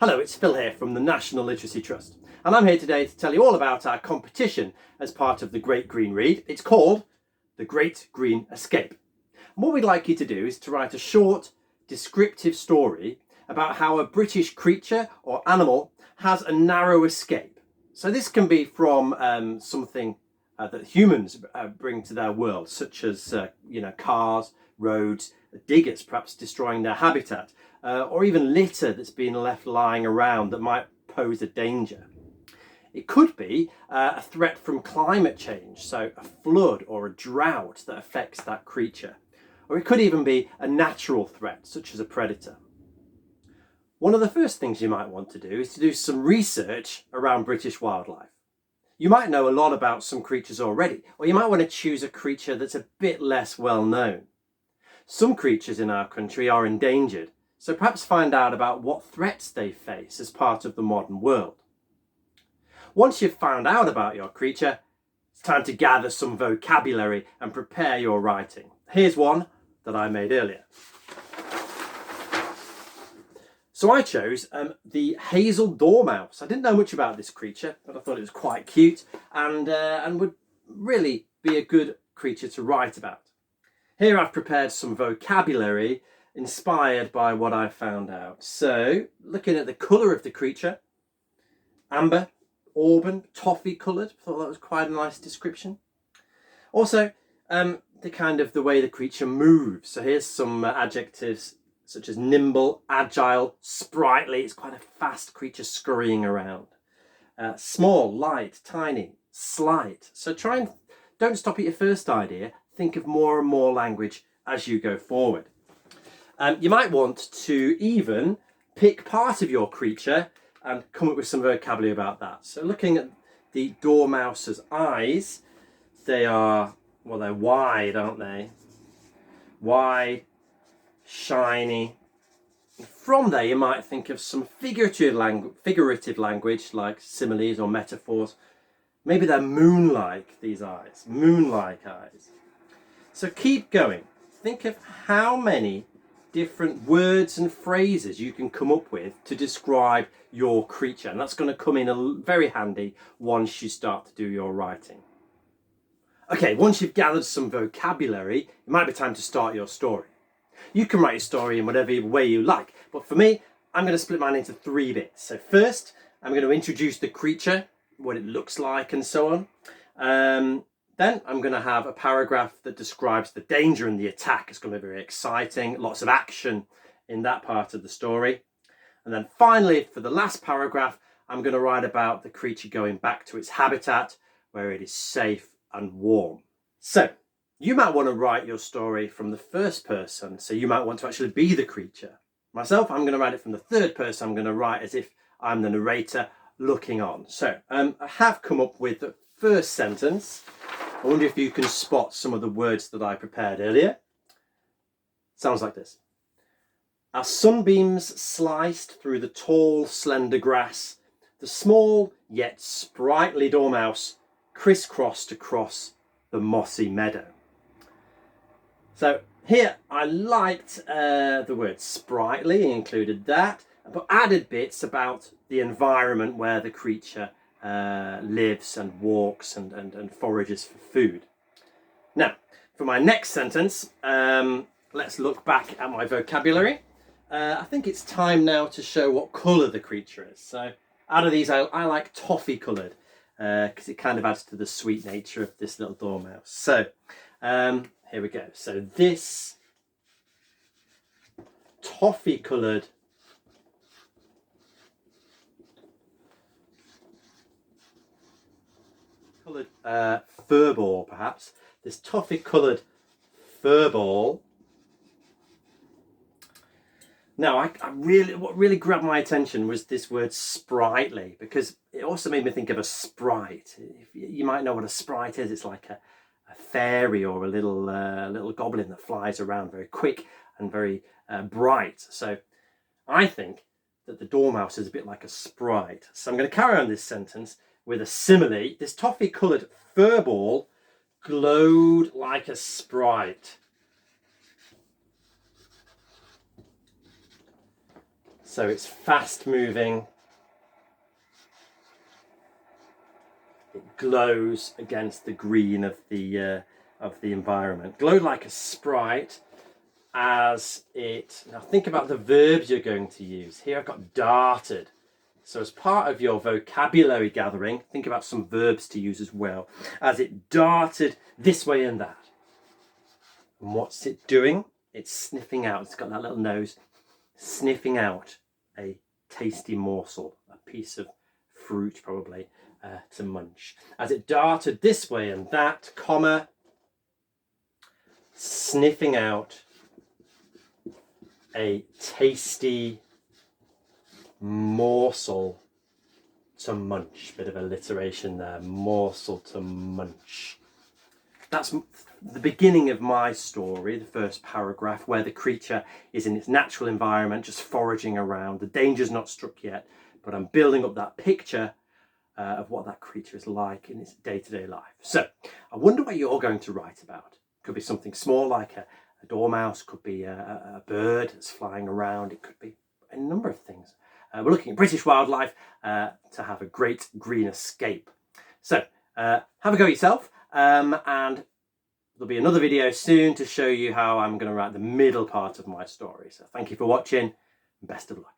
Hello, it's Phil here from the National Literacy Trust, and I'm here today to tell you all about our competition as part of the Great Green Read. It's called The Great Green Escape. And what we'd like you to do is to write a short, descriptive story about how a British creature or animal has a narrow escape. So this can be from something that humans bring to their world, such as cars, roads, diggers perhaps destroying their habitat, or even litter that's been left lying around that might pose a danger. It could be a threat from climate change, so a flood or a drought that affects that creature. Or it could even be a natural threat, such as a predator. One of the first things you might want to do is to do some research around British wildlife. You might know a lot about some creatures already, or you might want to choose a creature that's a bit less well known. Some creatures in our country are endangered, so perhaps find out about what threats they face as part of the modern world. Once you've found out about your creature, it's time to gather some vocabulary and prepare your writing. Here's one that I made earlier. So I chose the hazel dormouse. I didn't know much about this creature, but I thought it was quite cute and would really be a good creature to write about. Here I've prepared some vocabulary inspired by what I found out. So, looking at the colour of the creature, amber, auburn, toffee coloured. Thought that was quite a nice description. Also, the way the creature moves. So here's some adjectives such as nimble, agile, sprightly. It's quite a fast creature scurrying around. Small, light, tiny, slight. So don't stop at your first idea. Think of more and more language as you go forward. You might want to even pick part of your creature and come up with some vocabulary about that. So looking at the dormouse's eyes, they're wide, aren't they? Wide, shiny. From there you might think of some figurative language like similes or metaphors. Maybe they're moon-like, these eyes, moon-like eyes. So keep going. Think of how many different words and phrases you can come up with to describe your creature, and that's going to come in very handy once you start to do your writing. Okay, once you've gathered some vocabulary, it might be time to start your story. You can write your story in whatever way you like, but for me, I'm going to split mine into 3 bits. So first, I'm going to introduce the creature, what it looks like and so on. Then I'm going to have a paragraph that describes the danger and the attack. It's going to be very exciting, lots of action in that part of the story. And then finally, for the last paragraph, I'm going to write about the creature going back to its habitat where it is safe and warm. So you might want to write your story from the first person. So you might want to actually be the creature. Myself, I'm going to write it from the third person. I'm going to write as if I'm the narrator looking on. So I have come up with the first sentence. I wonder if you can spot some of the words that I prepared earlier. Sounds like this. As sunbeams sliced through the tall, slender grass, the small yet sprightly dormouse crisscrossed across the mossy meadow. So here I liked the word sprightly, included that, but added bits about the environment where the creature lives and walks and forages for food. Now, for my next sentence, let's look back at my vocabulary. I think it's time now to show what colour the creature is. So out of these, I like toffee coloured because it kind of adds to the sweet nature of this little dormouse. So here we go. So this toffee coloured fur ball, perhaps. This toffee coloured fur ball. Now, what really grabbed my attention was this word sprightly, because it also made me think of a sprite. You might know what a sprite is. It's like a fairy or a little goblin that flies around very quick and very bright. So I think that the dormouse is a bit like a sprite. So I'm going to carry on this sentence with a simile. This toffee coloured fur ball glowed like a sprite. So it's fast moving. It glows against the green of the environment. Glowed like a sprite as it... Now think about the verbs you're going to use. Here I've got darted. So as part of your vocabulary gathering, think about some verbs to use as well. As it darted this way and that. And what's it doing? It's sniffing out. It's got that little nose. Sniffing out a tasty morsel, a piece of fruit probably, to munch. As it darted this way and that, comma, sniffing out a tasty morsel to munch. Bit of alliteration there, morsel to munch. That's the beginning of my story, the first paragraph, where the creature is in its natural environment, just foraging around. The danger's not struck yet, but I'm building up that picture of what that creature is like in its day-to-day life. So I wonder what you're going to write about. Could be something small like a dormouse, could be a bird that's flying around, it could be a number of things. We're looking at British wildlife to have a great green escape. So have a go yourself, and there'll be another video soon to show you how I'm going to write the middle part of my story. So thank you for watching, and best of luck.